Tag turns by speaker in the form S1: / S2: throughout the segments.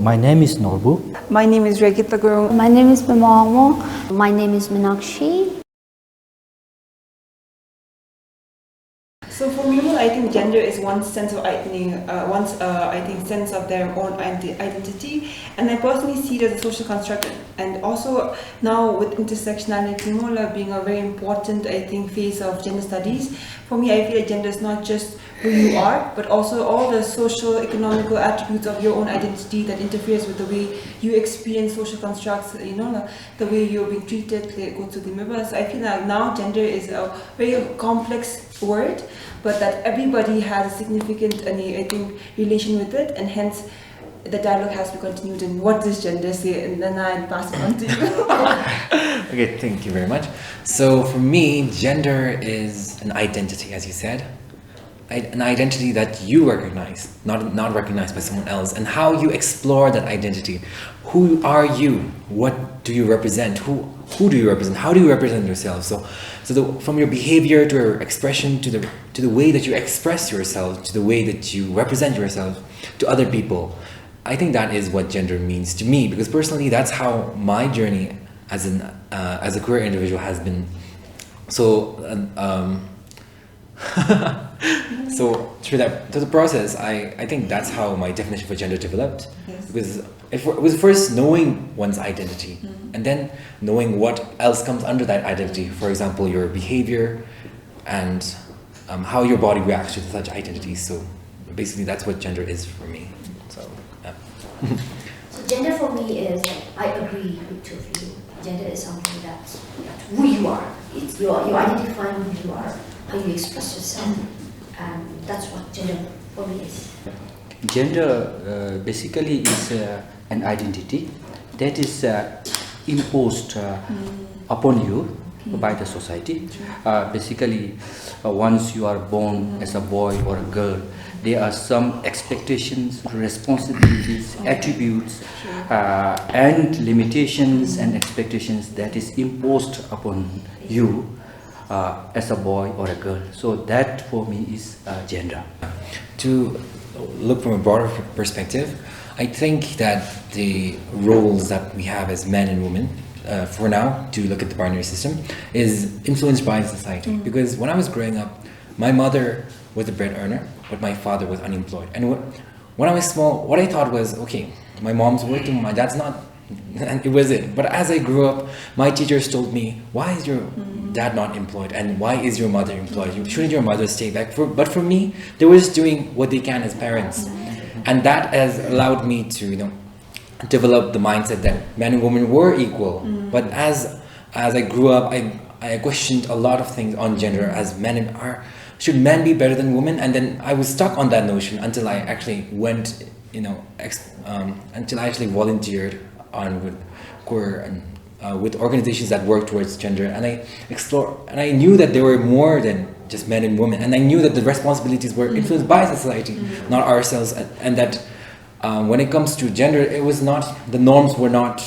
S1: My name is Norbu.
S2: My name is Regita Gurung.
S3: My name is Bimamo. My name is Minakshi.
S2: So for me, I think gender is one sense of sense of their own identity, and I personally see it as a social construct. And also now with intersectionality being a very important, I think, phase of gender studies. For me, I feel like gender is not just who you are, but also all the social, economical attributes of your own identity that interferes with the way you experience social constructs. The way you're being treated. So I feel like now gender is a very complex word, but that everybody has a significant, I think, relation with it, and hence the dialogue has to be continued. And what does gender say? And then I'll pass it on to you.
S4: Okay, thank you very much. So for me, gender is an identity, as you said. An identity that you recognize, not recognized by someone else, and how you explore that identity. Who are you? What do you represent? Who do you represent? How do you represent yourself? From your behavior to your expression to the way that you express yourself, to the way that you represent yourself to other people. I think that is what gender means to me, because personally that's how my journey as a queer individual has been. So through the process, I think that's how my definition for gender developed.
S2: Yes.
S4: Because it was first knowing one's identity, and then knowing what else comes under that identity. For example, your behavior and how your body reacts to such identities. So basically, that's what gender is for me. So yeah.
S3: So gender for me is, I agree with two of you. Gender is something that's who you are. It's you identifying who you are, how you express yourself, and that's what gender for me is.
S1: Gender basically is an identity that is imposed upon you by the society. Basically, once you are born as a boy or a girl, there are some expectations, responsibilities, attributes, and limitations and expectations that is imposed upon you as a boy or a girl. So that for me is gender.
S4: To look from a broader perspective, I think that the roles that we have as men and women, for now, to look at the binary system, is influenced by society. Because when I was growing up, my mother was a bread earner, but my father was unemployed. And when I was small, what I thought was, okay, my mom's working, my dad's not, and it was it. But as I grew up, my teachers told me, why is your dad not employed, and why is your mother employed? Shouldn't your mother stay back? But for me, they were just doing what they can as parents, and that has allowed me to develop the mindset that men and women were equal. But as I grew up, I questioned a lot of things on gender. As men should men be better than women? And then I was stuck on that notion until I actually went, until I actually volunteered on with queer and with organizations that work towards gender, and I explored, and I knew that there were more than just men and women, and I knew that the responsibilities were influenced by society, not ourselves, and that when it comes to gender, it was not, the norms were not,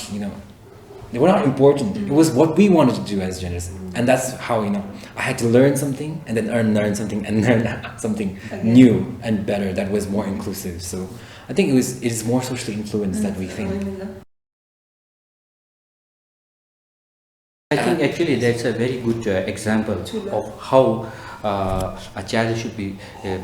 S4: they were not important. It was what we wanted to do as genders, and that's how I had to learn something, and then learn something, and learn something new and better that was more inclusive. So I think it is more socially influenced than we think.
S1: I think actually that's a very good example of how a child should be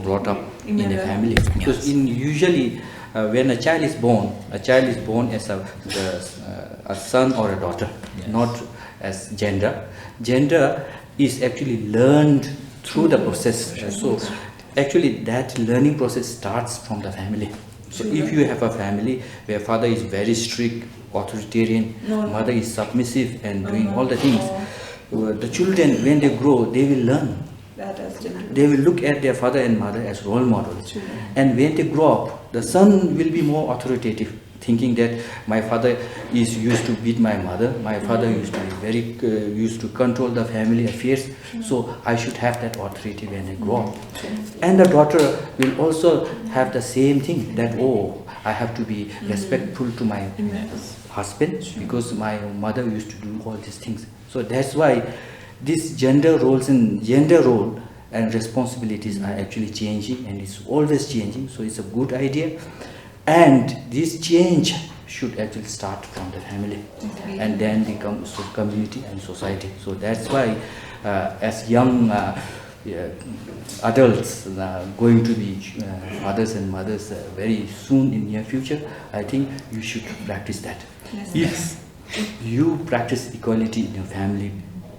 S1: brought up in a family. Because usually when a child is born as a son or a daughter, not as gender. Gender is actually learned through the process. So actually that learning process starts from the family. So if you have a family where father is very strict, authoritarian, mother is submissive and doing all the things, the children, when they grow, they will learn. They will look at their father and mother as role models. And when they grow up, the son will be more authoritative, thinking that my father is used to beat my mother, my father used to be very used to control the family affairs, so I should have that authority when I grow up. And the daughter will also have the same thing, that I have to be respectful to my husband because my mother used to do all these things. So that's why these gender roles and gender role and responsibilities are actually changing, and it's always changing. So it's a good idea And this change should actually start from the family, and then become community and society. So that's why, as young yeah, adults going to be fathers and mothers very soon in near future, I think you should practice that.
S2: Yes.
S1: If you practice equality in your family,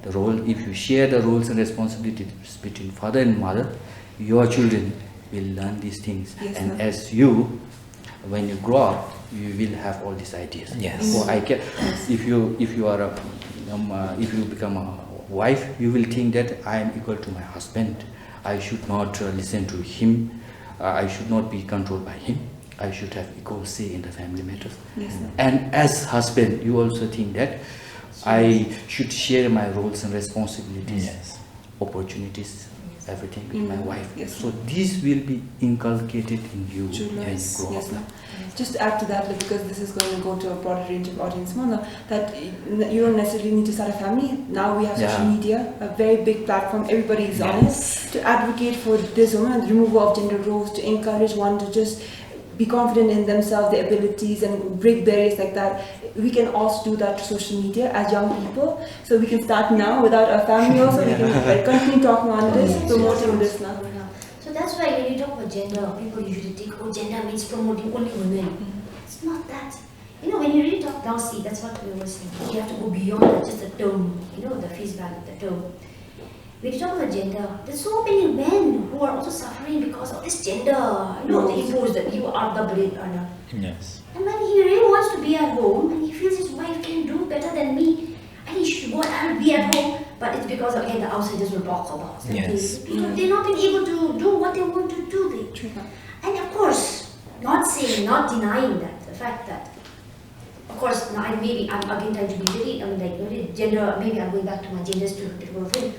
S1: the role, if you share the roles and responsibilities between father and mother, your children will learn these things.
S2: Yes,
S1: And
S2: ma'am.
S1: as you, when you grow up, you will have all these ideas.
S4: Yes.
S1: So I can, if you are a, if you become a wife, you will think that I am equal to my husband. I should not listen to him. I should not be controlled by him. I should have equal say in the family matters.
S2: Yes, ma'am.
S1: And as husband, you also think that I should share my roles and responsibilities,
S4: Yes.
S1: opportunities, everything with my wife.
S2: Yes.
S1: So this will be inculcated in you
S2: True,
S1: when you
S2: yes,
S1: grow
S2: yes,
S1: up.
S2: ma'am. Just to add to that, like, because this is going to go to a broader range of audience, Mona, that you don't necessarily need to start a family. Now we have social
S1: Yeah.
S2: media, a very big platform, everybody is on it, to advocate for this woman, removal of gender roles, to encourage one to just be confident in themselves, their abilities, and break barriers like that. We can also do that to social media as young people. So we can start now without a family also. We can like, continue talking on this,
S3: Yes,
S2: promoting
S3: yes,
S2: this now.
S3: So that's why when you talk about gender, people usually think, oh, gender means promoting only women. It's not that. You know, when you really talk now, see, that's what we were saying. You have to go beyond just the term, you know, the face value of the term. When you talk about gender, there's so many men who are also suffering because of this gender, you know, they impose that you are the breadwinner.
S4: Yes.
S3: And when he really wants to be at home and he feels his wife can do better than me, and he should go and be at home, but it's because again the outsiders will talk about that
S4: Yes.
S3: they're not been able to do what they want to do. And of course, not saying, not denying that, the fact that, of course, now maybe I'm again trying to be very, very gender, maybe I'm going back to my gender stereotypical thing.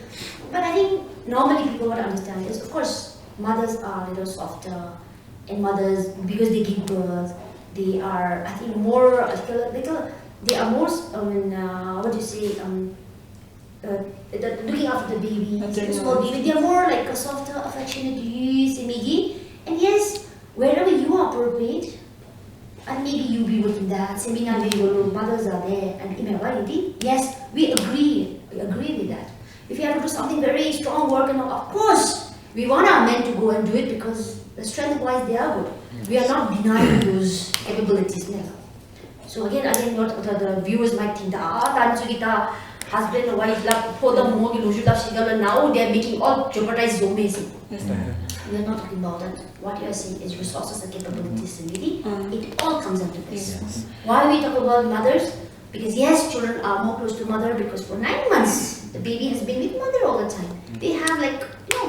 S3: But I think normally people want to understand is, of course, mothers are a little softer, and mothers, because they give birth, they are, I think, more, they are more, what do you say, looking after the baby, the small baby, they are more like a softer, affectionate, and yes, wherever you are appropriate, and maybe you be working that, seminar where your mothers are there, and yes, we agree with that. If you have to do something very strong work, and of course, we want our men to go and do it because the strength-wise they are good. We are not denying those capabilities, never. So again, what the viewers might think, husband and wife love for the Gomi Gyi Loju love, and now they are making all jeopardize amazing.
S2: Yes,
S3: We are not talking about that. What you are saying is resources and capabilities, it all comes into this.
S2: Yes.
S3: Why we talk about mothers? Because yes, children are more close to mother because for 9 months the baby has been with mother all the time. They have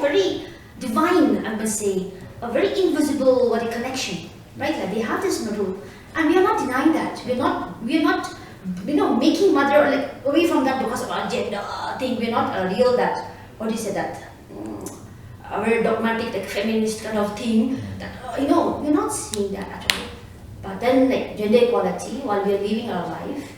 S3: very divine, I must say, a very invisible connection, right? Like they have this middle, and we are not denying that. We are not making mother away from that because of our gender thing. We are not a real that. What do you say that? A very dogmatic, feminist kind of thing. That we're not seeing that at all. But then, gender equality, while we are living our life,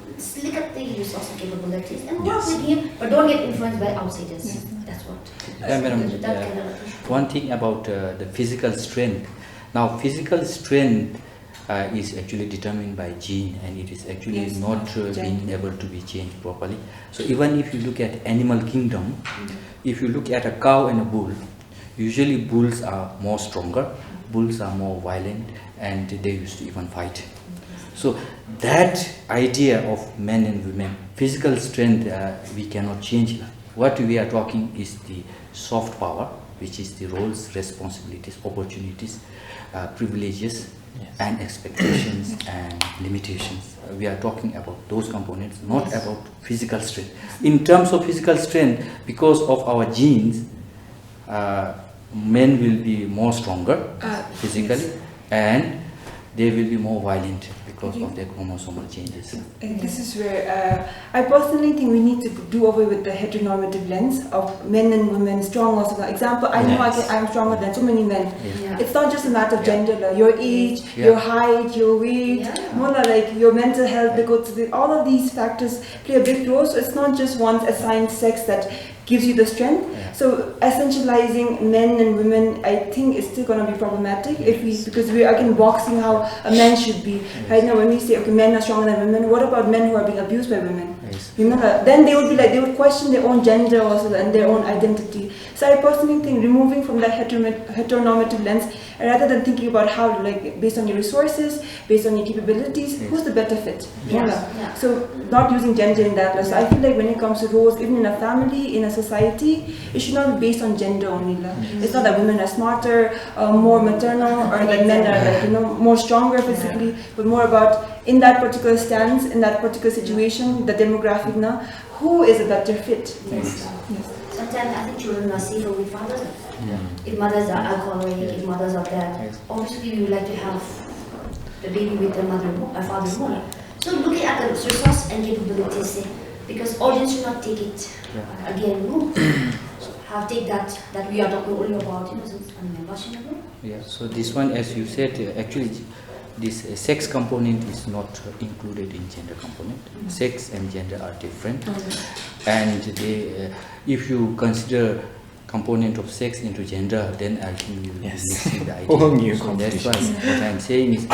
S3: let's look at the resource and capabilities and work with him, but don't get influenced by outsiders. That's what.
S1: Yeah, madam.
S3: That kind of
S1: One thing about the physical strength. Now, physical strength is actually determined by gene, and it is actually not being able to be changed properly. So even if you look at animal kingdom, if you look at a cow and a bull, usually bulls are more stronger, bulls are more violent, and they used to even fight. So that idea of men and women, physical strength, we cannot change. What we are talking is the soft power, which is the roles, responsibilities, opportunities, privileges, and expectations and limitations. We are talking about those components, not about physical strength. In terms of physical strength, because of our genes, men will be more stronger physically, and they will be more violent because of their chromosomal changes.
S2: And this is where I personally think we need to do away with the heteronormative lens of men and women, strong or small. Example, I know I'm stronger than so many men.
S3: Yeah.
S2: It's not just a matter of gender, your age, your height, your weight, more like your mental health, all of these factors play a big role. So it's not just one's assigned sex that gives you the strength.
S1: Yeah.
S2: So essentializing men and women, I think, is still going to be problematic if we, because we are again boxing how a man should be. Right now, when we say okay, men are stronger than women, what about men who are being abused by women?
S1: Yes.
S2: You know, then they would be like, they would question their own gender also and their own identity. So I personally think removing from that heteronormative lens, rather than thinking about how, like, based on your resources, based on your capabilities, who's the better fit?
S3: Yeah.
S2: So not using gender in that lens. So I feel like when it comes to roles, even in a family, in a society, it should not be based on gender only. It's not that women are smarter, more maternal, or that men are, like, you know, more stronger physically, but more about in that particular stance, in that particular situation, the demographic now, who is a better fit?
S3: Yes.
S2: Yes.
S3: Sometimes I think children are safer with fathers.
S1: Yeah.
S3: If mothers are alcoholic, if mothers are that,
S1: Yes.
S3: obviously we would like to have the baby with a father more. So looking at the resource and capabilities, because audience should not take it again. No, take that we are talking only about, you know, since unmentionable.
S1: Yeah, so this one, as you said, actually this sex component is not included in gender component. Sex and gender are different, and they, if you consider component of sex into gender, then I think you will be mixing the idea.
S4: Whole new
S1: So that's why what I'm saying is,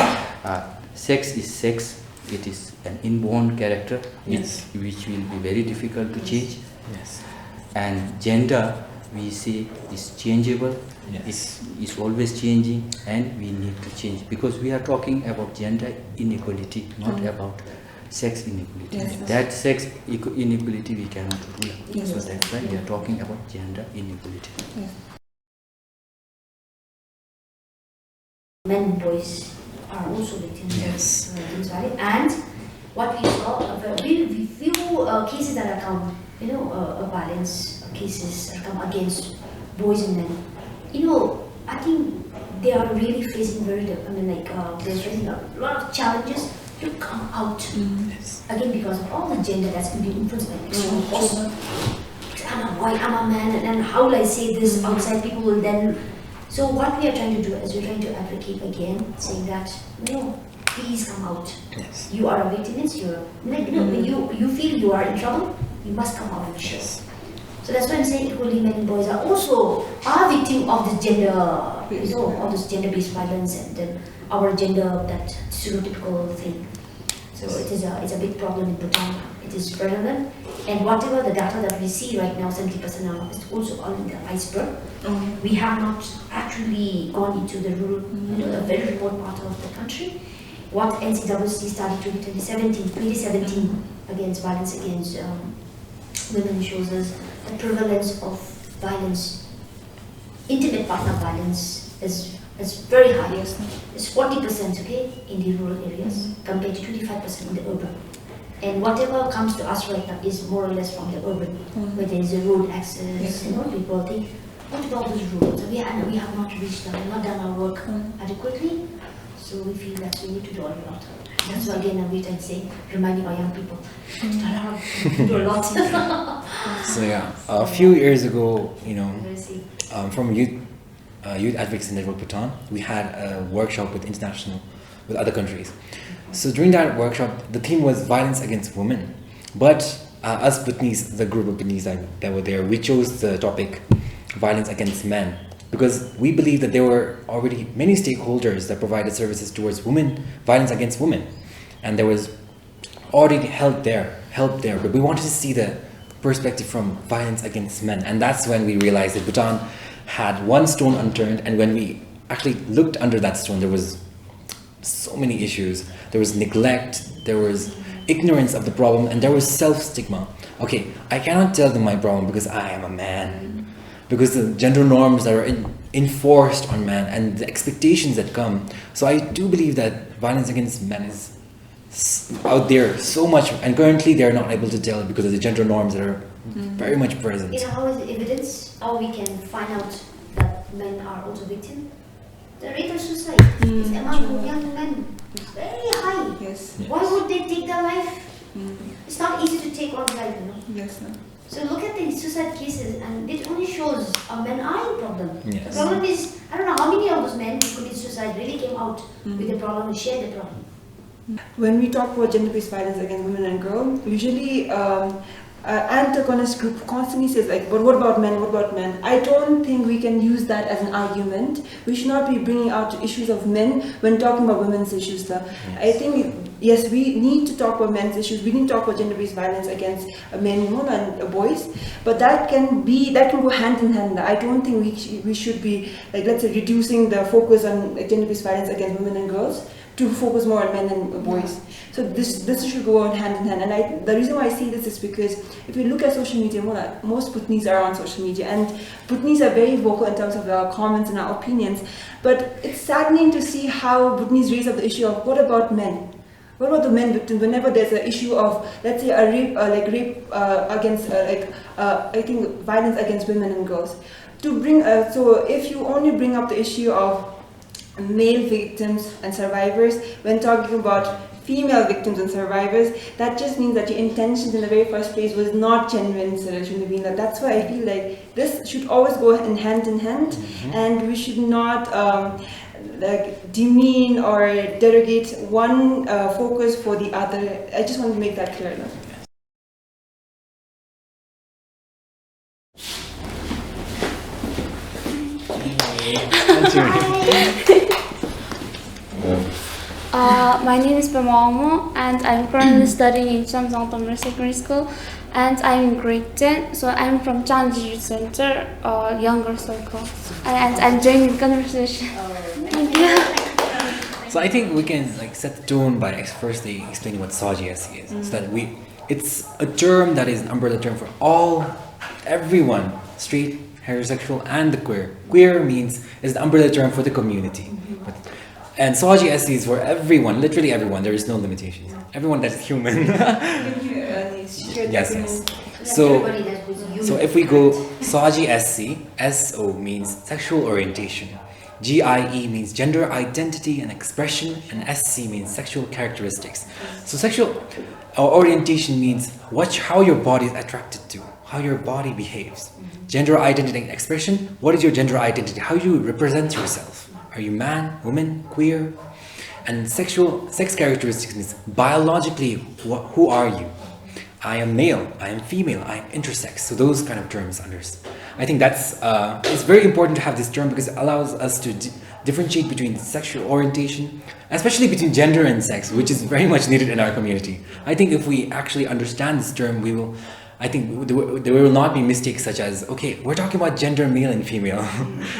S1: sex is sex. It is an inborn character, which will be very difficult to change.
S4: Yes.
S1: And gender, we say, is changeable.
S4: Yes.
S1: It's always changing, and we need to change, because we are talking about gender inequality, not about sex inequality.
S2: Yes.
S1: That sex inequality we cannot rule.
S2: Yes.
S1: So that's why we are talking about gender inequality.
S2: Yes.
S3: Men and boys are also victims
S4: Yes.
S3: of things, and what we saw, we few cases that are come, you know, violence cases that come against boys and men. You know, I think they are really facing very, they're facing a lot of challenges to come out.
S4: Yes.
S3: Again, because of all the gender that's been influenced by external force. I'm a boy, I'm a man, and how will I say this outside? People will then. So what we are trying to do is we're trying to advocate again, saying that no, please come out.
S4: Yes.
S3: You are a victim. You're like, no, when you feel you are in trouble, you must come out and show. So that's why I'm saying equally men and boys are also victim of this gender, you know, of this gender-based violence and then our gender, that stereotypical thing. So it's a big problem in Bhutan. It is prevalent, and whatever the data that we see right now, 70% now is also on the iceberg. We have not actually gone into the rural, you know, the very remote part of the country. What NCWC started in 2017 against violence against women shows us the prevalence of violence, intimate partner violence is very high.
S2: Yes.
S3: It's 40%, okay, in the rural areas compared to 25% in the urban. And whatever comes to us right now is more or less from the urban, where there is a road access, you know, people think, what about those roads? So we have not reached them, we have not done our work adequately. So we feel that we need to do a lot. That's why again I'm trying to say, reminding our young people, do a lot.
S4: So yeah, a few years ago, you know,
S3: Very safe.
S4: from Youth Advocacy Network Bhutan, we had a workshop with other countries. So during that workshop, the theme was violence against women. But us Bhutanese, the group of Bhutanese that were there, we chose the topic violence against men, because we believe that there were already many stakeholders that provided services towards women, violence against women. And there was already help there, but we wanted to see the perspective from violence against men. And that's when we realized that Bhutan had one stone unturned, and when we actually looked under that stone, there was so many issues. There was neglect, there was ignorance of the problem, and there was self-stigma. Okay, I cannot tell them my problem because I am a man, because the gender norms that are enforced on men and the expectations that come. So I do believe that violence against men is out there so much, and currently they're not able to tell it because of the gender norms that are very much present.
S3: You know, how is the evidence, how we can find out that men are also victims? The rate of suicide is among young men very high.
S2: Yes.
S3: Why would they take their life? It's not easy to take one's life, you know.
S2: Yes.
S3: So look at the suicide cases, and it only shows a men are a problem.
S4: Yes.
S3: The problem is, I don't know how many of those men who commit suicide really came out with the problem and shared the problem.
S2: When we talk about gender-based violence against women and girls, usually antagonist group who constantly says like, but what about men, what about men? I don't think we can use that as an argument. We should not be bringing out issues of men when talking about women's issues. I think, yes, we need to talk about men's issues, we need to talk about gender-based violence against men, women and boys, but that can go hand in hand. I don't think we should be, like, let's say, reducing the focus on gender-based violence against women and girls to focus more on men and boys. So this should go on hand in hand. And the reason why I see this is because if you look at social media, most Bhutanese are on social media, and Bhutanese are very vocal in terms of our comments and our opinions. But it's saddening to see how Bhutanese raise up the issue of what about men? What about the men victims? Whenever there's an issue of, let's say, a rape, against, I think, violence against women and girls, to bring. So if you only bring up the issue of male victims and survivors when talking about female victims and survivors, that just means that your intentions in the very first place was not genuine. So it shouldn't be that. That's why I feel like this should always go in hand, and we should not demean or derogate one focus for the other. I just want to make that clear.
S5: My name is Pamamo, and I'm currently studying in Shamsang Tamil Secondary School, and I'm in grade 10. So I'm from Chanji Center, younger circle, and I'm joining the conversation. Thank you.
S4: So I think we can set the tone by firstly explaining what SOGIESI is. So that it's a term that is an umbrella term for everyone, straight, heterosexual, and the queer. Queer is the umbrella term for the community. And SOGIESI is for everyone, literally everyone. There is no limitations. Everyone that is human. Yes. So if we go SOGIESI, SO means sexual orientation, GIE means gender identity and expression, and SC means sexual characteristics. So sexual orientation means how your body is attracted to, how your body behaves. Gender identity and expression, what is your gender identity? How you represent yourself. Are you man, woman, queer? And sex characteristics means biologically, who are you? I am male, I am female, I am intersex. So those kind of terms I think it's very important to have this term because it allows us to differentiate between sexual orientation, especially between gender and sex, which is very much needed in our community. I think if we actually understand this term, I think there will not be mistakes such as, okay, we're talking about gender, male and female.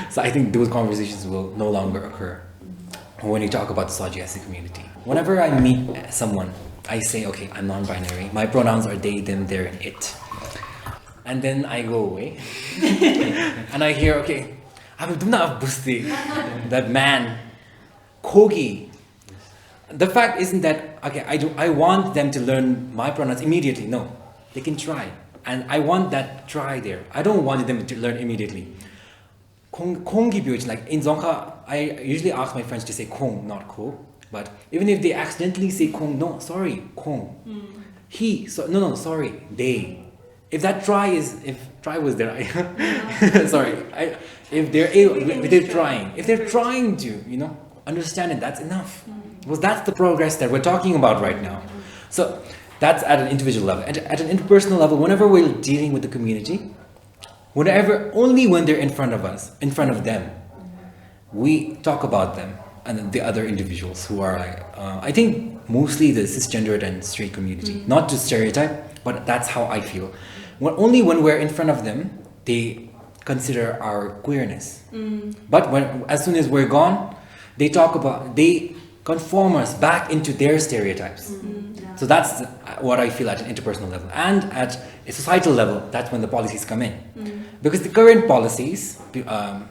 S4: So I think those conversations will no longer occur when you talk about the SOGIESI community. Whenever I meet someone, I say, okay, I'm non-binary. My pronouns are they, them, their, and it. And then I go away. And I hear, okay, that man, Kogi. The fact isn't that, okay, I want them to learn my pronouns immediately. No. They can try, and I want that try there. I don't want them to learn immediately. Like in Dzongkha, I usually ask my friends to say Kong, not Ko. But even if they accidentally say Kong, no, sorry, Kong. He, so, no, sorry, they. If try was there, sorry. If they're trying to, understand it, that's enough. Because that's the progress that we're talking about right now. So. That's at an individual level. At an interpersonal level, whenever we're dealing with the community, only when they're in front of us, in front of them, we talk about them and the other individuals who are, I think, mostly the cisgendered and straight community. Not to stereotype, but that's how I feel. Only when we're in front of them, they consider our queerness. But as soon as we're gone, they conform us back into their stereotypes. So that's what I feel at an interpersonal level. And at a societal level, that's when the policies come in. Because the current policies,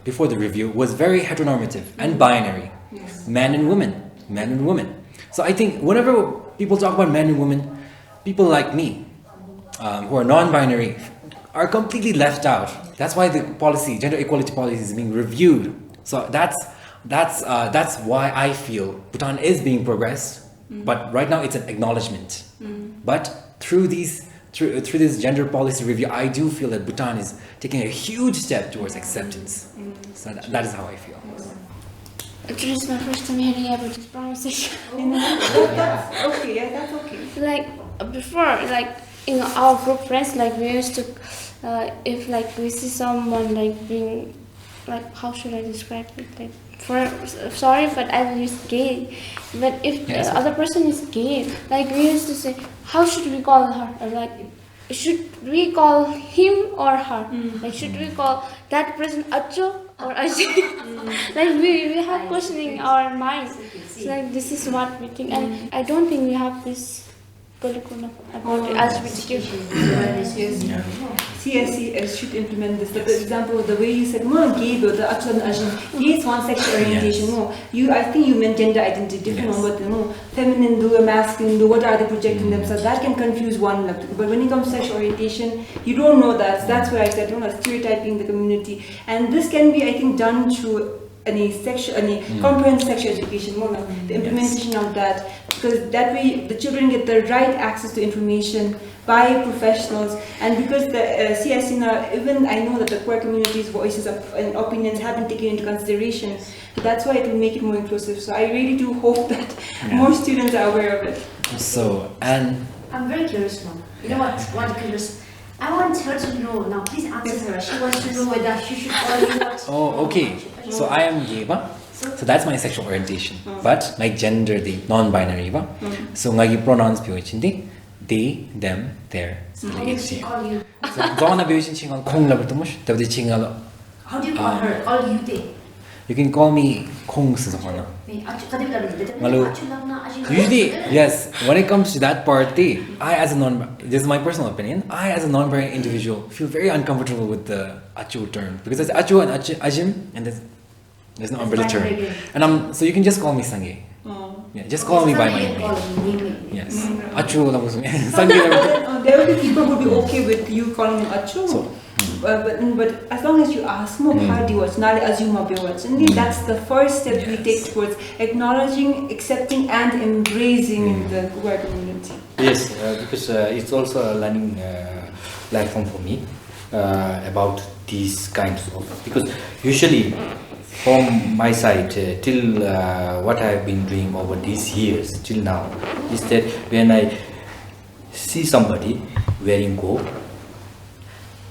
S4: before the review, was very heteronormative and binary. Men and women. So I think whenever people talk about men and women, people like me, who are non-binary, are completely left out. That's why the gender equality policy is being reviewed. So that's why I feel Bhutan is being progressed. But right now it's an acknowledgement. But through this gender policy review, I do feel that Bhutan is taking a huge step towards acceptance. So that is how I feel.
S5: Actually, it's my first time hearing about this pronunciation.
S2: That's okay. Yeah, that's okay.
S5: Before, in our group friends, like we used to, if like we see someone like being, like how should I describe it? Like sorry, but I will use gay. But if
S4: Yes.
S5: the other person is gay, like we used to say, how should we call her? Or like, should we call him or her? Like, should we call that person Acho or Aji? Like we have questioning our mind. So like this is what we think, and I don't think we have this curriculum about LGBTQ.
S2: CSC should implement this. But the example of the way you said, more gay, the Acho and Ajin, gay is one sexual orientation. No, I think you meant gender identity, different one, but no, feminine do, masculine do, what are they projecting themselves? That can confuse one. But when it comes to sexual orientation, you don't know that. So that's why I said, stereotyping the community. And this can be, I think, done through any comprehensive sexual education, more the implementation of that, because that way the children get the right access to information by professionals, and because the CSC now, even I know that the queer community's voices and opinions have been taken into consideration, so that's why it will make it more inclusive. So I really do hope that more students are aware of it.
S4: So, and
S3: I'm very curious now. You know what curious? I want her to know now. Please answer her. She wants to know whether she should call you what.
S4: oh, okay. So I am gay, ba? So that's my sexual orientation. But my gender, the non-binary, ba? So my pronouns pyojindi, they, them, their.
S3: How does she call you?
S4: So Donna pyojin chingal kong la bertumush. Tabdi chingal.
S3: How do you call her? Call you they.
S4: You can call me Kong Sazahana.
S3: Malu.
S4: Usually, yes, when it comes to that part, this is my personal opinion, I as a non-binary individual feel very uncomfortable with the Achu term. Because there's Achu and Ajim, and there's no umbrella term. And so you can just call me Sange. Yeah, just call me by my name. Yes. Achu.
S2: There will be people who will be okay with you calling him Achu. But as long as you ask more party what's not assume what's, and that's the first step we take towards acknowledging, accepting, and embracing the queer community.
S1: Yes, because it's also a learning platform for me about these kinds of, because usually from my side till what I have been doing over these years till now is that when I see somebody wearing go,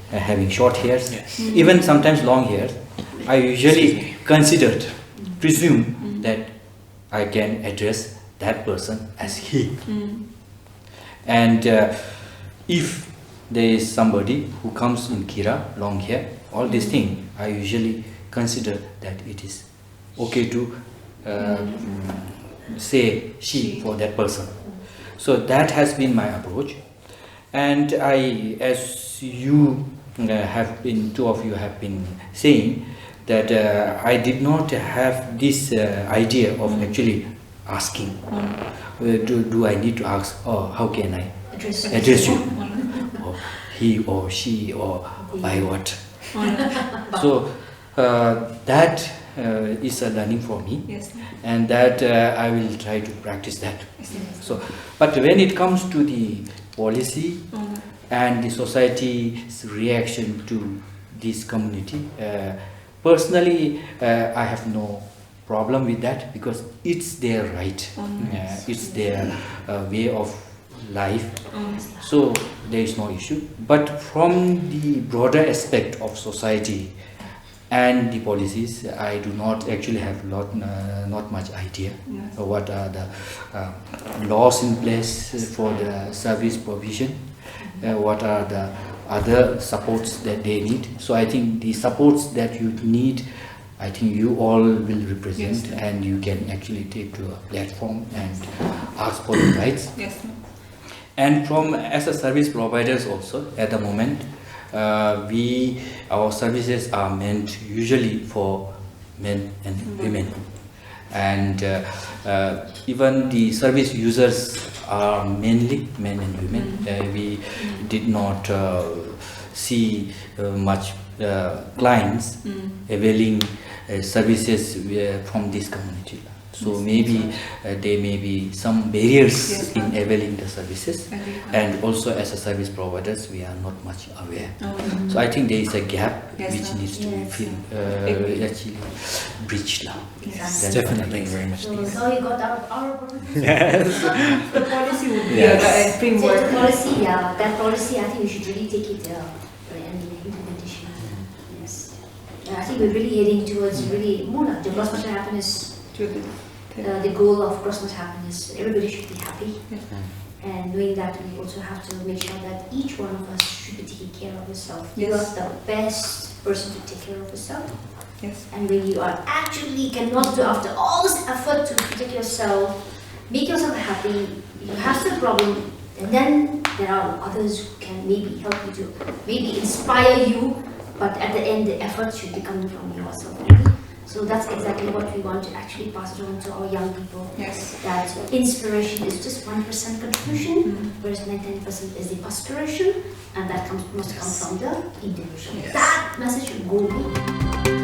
S1: having short hairs, even sometimes long hairs, I usually presume that I can address that person as he. And if there is somebody who comes in kira, long hair, all these things, I usually consider that it is okay to say she for that person. So that has been my approach. And as you two of you have been saying that I did not have this idea of actually asking. Do I need to ask? Oh, how can I address you? Or he or she or by what? So that is a learning for me, and that I will try to practice that. So, but when it comes to the policy and the society's reaction to this community, personally I have no problem with that, because it's their right, it's their way of life, so there is no issue. But from the broader aspect of society and the policies, I do not actually have not much idea what are the laws in place for the service provision, what are the other supports that they need. So I think the supports that you need, I think you all will represent, and you can actually take to a platform and ask for the rights. And as a service providers also, at the moment, our services are meant usually for men and women, and even the service users are mainly men and women. We did not see much clients availing services from this community. So maybe there may be some barriers in availing the services, and also as a service providers, we are not much aware. So I think there is a gap which needs to be actually bridged now.
S4: It's
S1: That's
S4: definitely
S1: what I
S4: very much
S3: So
S4: needed.
S3: now you got our
S2: The policy would be
S4: Yes.
S2: a
S3: So
S2: framework.
S3: the policy, that policy, I think we should really take it and implementation. Yes. I think we're really heading towards really more like the gross national happiness, the goal of gross national happiness. Everybody should be happy. And knowing that, we also have to make sure that each one of us should be taking care of yourself. You are the best person to take care of yourself.
S2: Yes.
S3: And when you are actually cannot do after all this effort to protect yourself, make yourself happy, you have some problem, and then there are others who can maybe help you to maybe inspire you, but at the end the effort should be coming from yourself. So that's exactly what we want to actually pass it on to our young people.
S2: Yes.
S3: That inspiration is just 1% contribution, whereas 99% is the perspiration, and that must come from the individual.
S2: Yes.
S3: That message should go big.